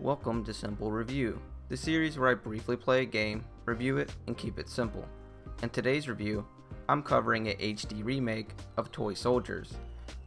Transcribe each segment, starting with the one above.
Welcome to Simple Review, the series where I briefly play a game, review it, and keep it simple. In today's review, I'm covering a HD remake of Toy Soldiers.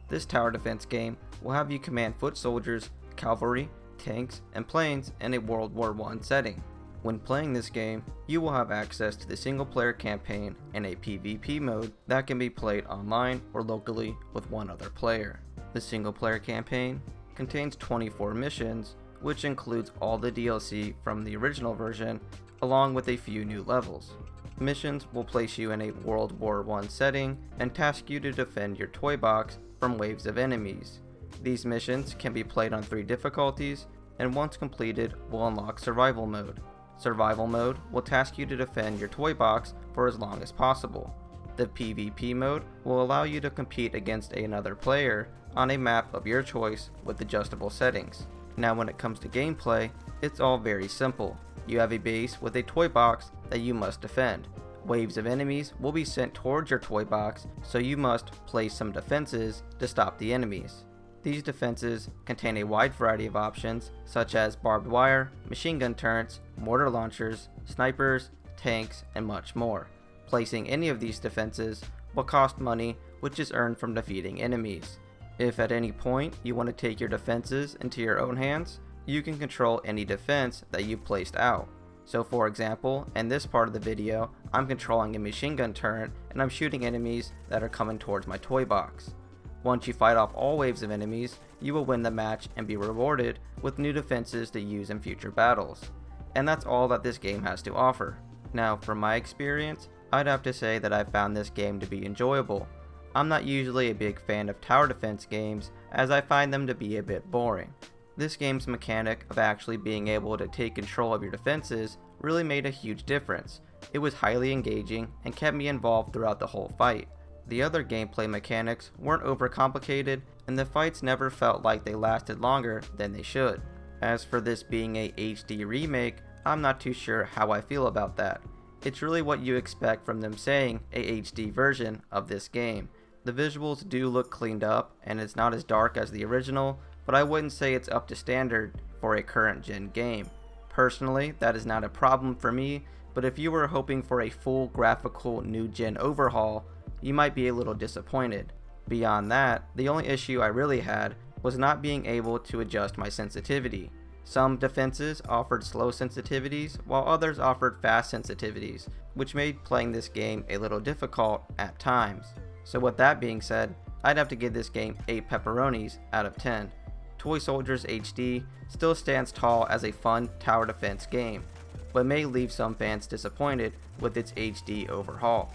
This tower defense game will have you command foot soldiers, cavalry, tanks, and planes in a World War I setting. When playing this game, you will have access to the single player campaign and a PvP mode that can be played online or locally with one other player. The single player campaign contains 24 missions, which includes all the DLC from the original version, along with a few new levels. Missions will place you in a World War I setting and task you to defend your toy box from waves of enemies. These missions can be played on 3 difficulties, and once completed will unlock Survival Mode. Survival Mode will task you to defend your toy box for as long as possible. The PvP mode will allow you to compete against another player on a map of your choice with adjustable settings. Now when it comes to gameplay, it's all very simple. You have a base with a toy box that you must defend. Waves of enemies will be sent towards your toy box, so you must place some defenses to stop the enemies. These defenses contain a wide variety of options such as barbed wire, machine gun turrets, mortar launchers, snipers, tanks, and much more. Placing any of these defenses will cost money, which is earned from defeating enemies. If at any point you want to take your defenses into your own hands, you can control any defense that you've placed out. So for example, in this part of the video, I'm controlling a machine gun turret and I'm shooting enemies that are coming towards my toy box. Once you fight off all waves of enemies, you will win the match and be rewarded with new defenses to use in future battles. And that's all that this game has to offer. Now from my experience, I'd have to say that I found this game to be enjoyable. I'm not usually a big fan of tower defense games, as I find them to be a bit boring. This game's mechanic of actually being able to take control of your defenses really made a huge difference. It was highly engaging and kept me involved throughout the whole fight. The other gameplay mechanics weren't overcomplicated, and the fights never felt like they lasted longer than they should. As for this being a HD remake, I'm not too sure how I feel about that. It's really what you expect from them saying a HD version of this game. The visuals do look cleaned up, and it's not as dark as the original, but I wouldn't say it's up to standard for a current gen game. Personally, that is not a problem for me, but if you were hoping for a full graphical new gen overhaul, you might be a little disappointed. Beyond that, the only issue I really had was not being able to adjust my sensitivity. Some defenses offered slow sensitivities, while others offered fast sensitivities, which made playing this game a little difficult at times. So with that being said, I'd have to give this game 8 pepperonis out of 10. Toy Soldiers HD still stands tall as a fun tower defense game, but may leave some fans disappointed with its HD overhaul.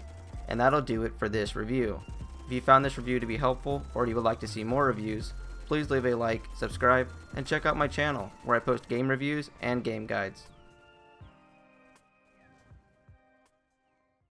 And that'll do it for this review. If you found this review to be helpful, or you would like to see more reviews, please leave a like, subscribe, and check out my channel where I post game reviews and game guides.